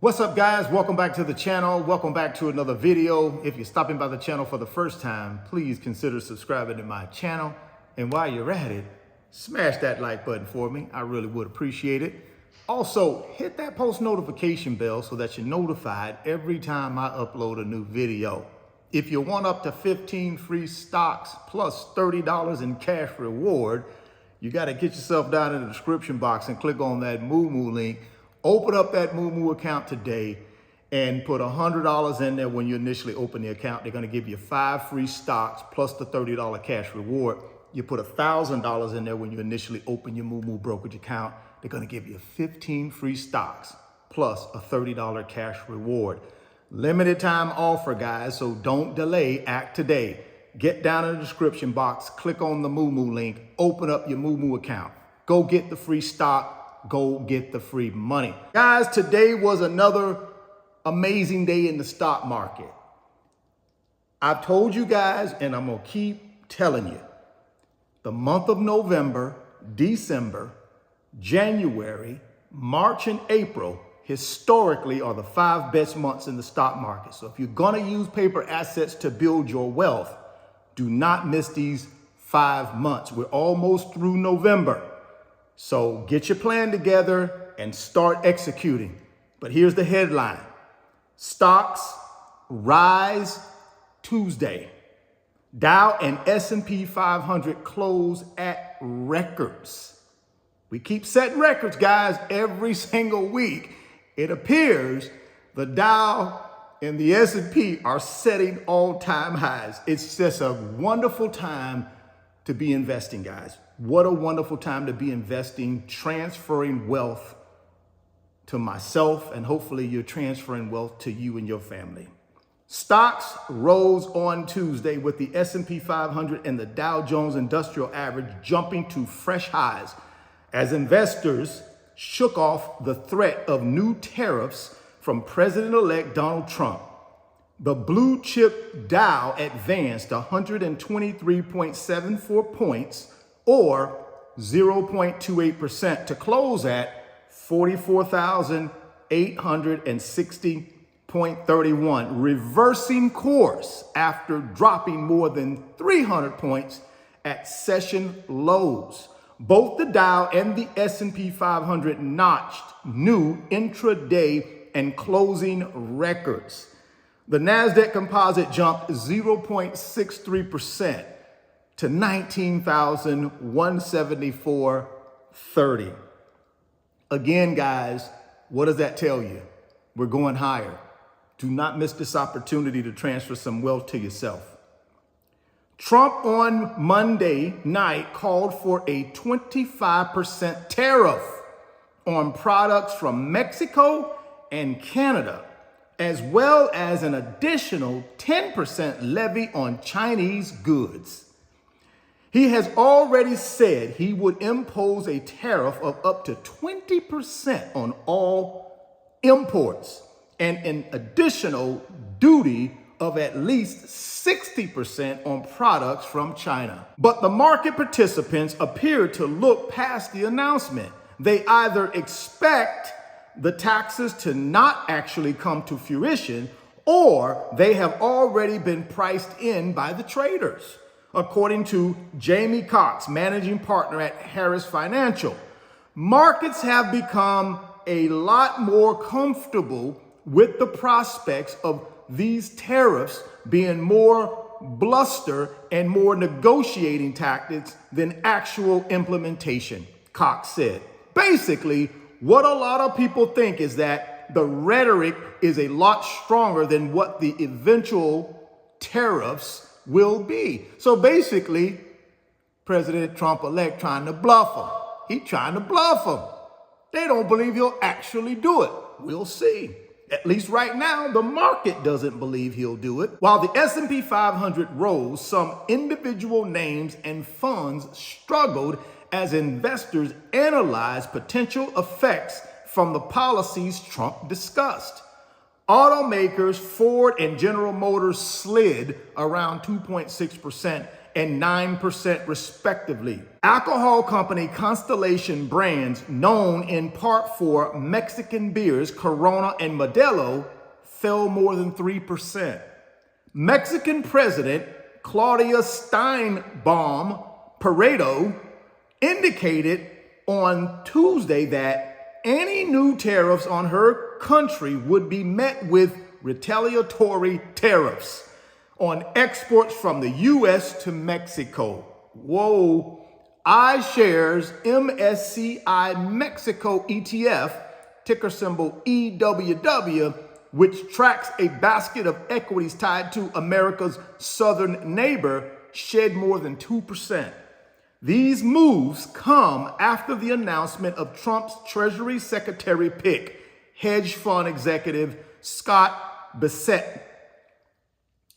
What's up, guys? Welcome back to the channel. Welcome back to another video. If you're stopping by the channel for the first time, please consider subscribing to my channel. And while you're at it, smash that like button for me. I really would appreciate it. Also, hit that post notification bell so that you're notified every time I upload a new video. If you want up to 15 free stocks plus $30 in cash reward, you got to get yourself down in the description box and click on that Moo link. Open up that Moo account today and put $100 in there when you initially open the account. They're going to give you 5 free stocks plus the $30 cash reward. You put $1,000 in there when you initially open your Moo brokerage account. They're going to give you 15 free stocks plus a $30 cash reward. Limited time offer, guys, so don't delay. Act today. Get down in the description box, click on the Moo link, open up your Moo account. Go get the free stock. Go get the free money. Guys, today was another amazing day in the stock market. I've told you guys, and I'm going to keep telling you, the month of November, December, January, March, and April historically are the 5 best months in the stock market. So if you're going to use paper assets to build your wealth, do not miss these 5 months. We're almost through November. So get your plan together and start executing. But here's the headline. Stocks rise Tuesday. Dow and S&P 500 close at records. We keep setting records, guys, every single week. It appears the Dow and the S&P are setting all-time highs. It's just a wonderful time to be investing, guys. What a wonderful time to be investing, transferring wealth to myself, and hopefully you're transferring wealth to you and your family. Stocks rose on Tuesday with the S&P 500 and the Dow Jones Industrial Average jumping to fresh highs as investors shook off the threat of new tariffs from President-elect Donald Trump. The blue chip Dow advanced 123.74 points or 0.28% to close at 44,860.31, reversing course after dropping more than 300 points at session lows. Both the Dow and the S&P 500 notched new intraday and closing records. The NASDAQ composite jumped 0.63% to 19,174.30. Again, guys, what does that tell you? We're going higher. Do not miss this opportunity to transfer some wealth to yourself. Trump on Monday night called for a 25% tariff on products from Mexico and Canada, as well as an additional 10% levy on Chinese goods. He has already said he would impose a tariff of up to 20% on all imports and an additional duty of at least 60% on products from China. But the market participants appear to look past the announcement. They either expect the taxes to not actually come to fruition, or they have already been priced in by the traders. According to Jamie Cox, managing partner at Harris Financial, markets have become a lot more comfortable with the prospects of these tariffs being more bluster and more negotiating tactics than actual implementation, Cox said. Basically, what a lot of people think is that the rhetoric is a lot stronger than what the eventual tariffs will be. So basically, President Trump-elect trying to bluff them. He's trying to bluff them. They don't believe he'll actually do it. We'll see. At least right now, the market doesn't believe he'll do it. While the S&P 500 rose, some individual names and funds struggled as investors analyzed potential effects from the policies Trump discussed. Automakers Ford and General Motors slid around 2.6%, and 9% respectively. Alcohol company Constellation Brands, known in part for Mexican beers Corona and Modelo, fell more than 3%. Mexican President Claudia Steinbaum Paredo indicated on Tuesday that any new tariffs on her country would be met with retaliatory tariffs on exports from the U.S. to Mexico. Whoa. iShares MSCI Mexico ETF, ticker symbol EWW, which tracks a basket of equities tied to America's southern neighbor, shed more than 2%. These moves come after the announcement of Trump's Treasury Secretary pick, hedge fund executive Scott Bessent,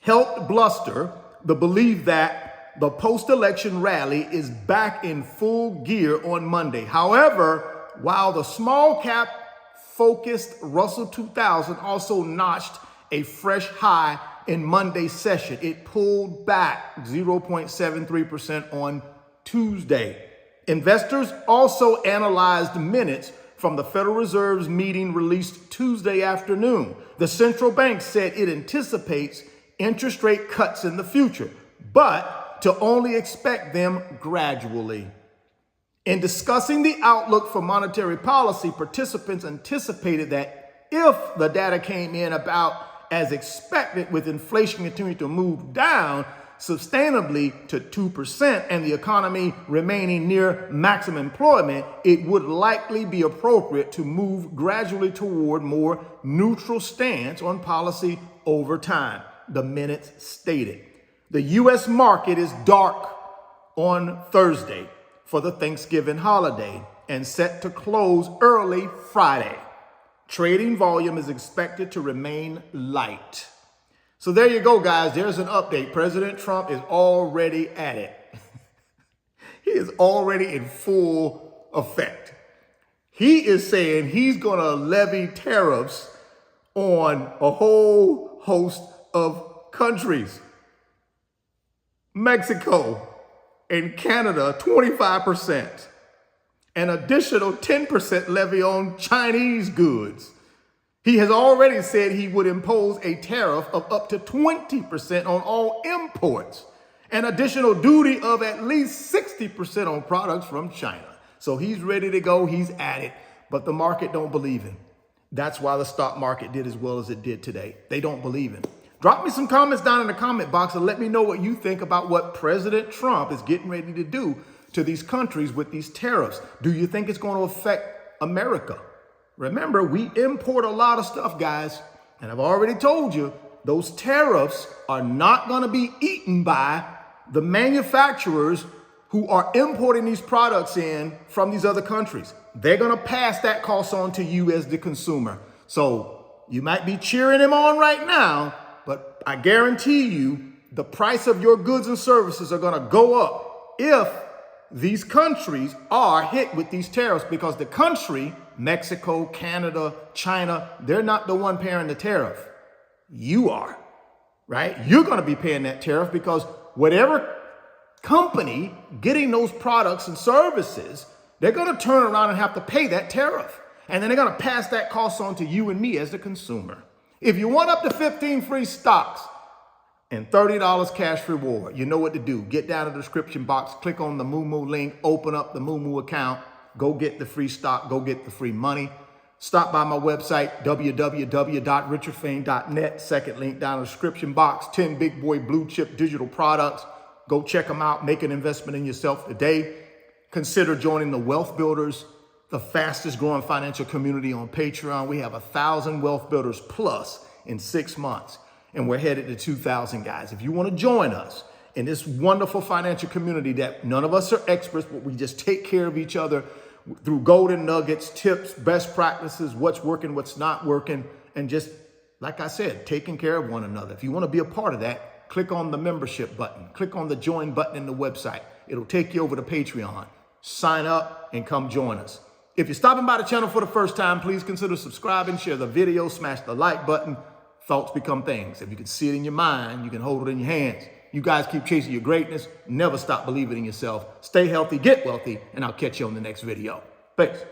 helped bluster the belief that the post-election rally is back in full gear on Monday. However, while the small cap focused Russell 2000 also notched a fresh high in Monday's session, it pulled back 0.73% on Tuesday. Investors also analyzed minutes from the Federal Reserve's meeting released Tuesday afternoon. The central bank said it anticipates interest rate cuts in the future, but to only expect them gradually. In discussing the outlook for monetary policy, participants anticipated that if the data came in about as expected, with inflation continuing to move down sustainably to 2% and the economy remaining near maximum employment, it would likely be appropriate to move gradually toward more neutral stance on policy over time, the minutes stated. The U.S. market is dark on Thursday for the Thanksgiving holiday and set to close early Friday. Trading volume is expected to remain light. So there you go, guys. There's an update. President Trump is already at it. He is already in full effect. He is saying he's going to levy tariffs on a whole host of countries. Mexico and Canada, 25%. An additional 10% levy on Chinese goods. He has already said he would impose a tariff of up to 20% on all imports, an additional duty of at least 60% on products from China. So he's ready to go. He's at it, but the market don't believe him. That's why the stock market did as well as it did today. They don't believe him. Drop me some comments down in the comment box and let me know what you think about what President Trump is getting ready to do to these countries with these tariffs. Do you think it's going to affect America? Remember, we import a lot of stuff, guys. And I've already told you, those tariffs are not going to be eaten by the manufacturers who are importing these products in from these other countries. They're going to pass that cost on to you as the consumer. So you might be cheering him on right now, but I guarantee you the price of your goods and services are going to go up if these countries are hit with these tariffs, because the country, Mexico, Canada, China, they're not the one paying the tariff. You are, right? You're going to be paying that tariff because whatever company getting those products and services, they're going to turn around and have to pay that tariff. And then they're going to pass that cost on to you and me as the consumer. If you want up to 15 free stocks and $30 cash reward, you know what to do. Get down in the description box, click on the Moomoo link, open up the Moomoo account, go get the free stock, go get the free money. Stop by my website, www.richardfain.net. Second link down in the description box, 10 big boy blue chip digital products. Go check them out. Make an investment in yourself today. Consider joining the Wealth Builders, the fastest growing financial community on Patreon. We have 1,000 Wealth Builders plus in 6 months. And we're headed to 2,000, guys. If you want to join us in this wonderful financial community that none of us are experts, but we just take care of each other through golden nuggets, tips, best practices, what's working, what's not working, and just, like I said, taking care of one another. If you want to be a part of that, click on the membership button. Click on the join button in the website. It'll take you over to Patreon. Sign up and come join us. If you're stopping by the channel for the first time, please consider subscribing, share the video, smash the like button. Thoughts become things. If you can see it in your mind, you can hold it in your hands. You guys keep chasing your greatness. Never stop believing in yourself. Stay healthy, get wealthy, and I'll catch you on the next video. Peace.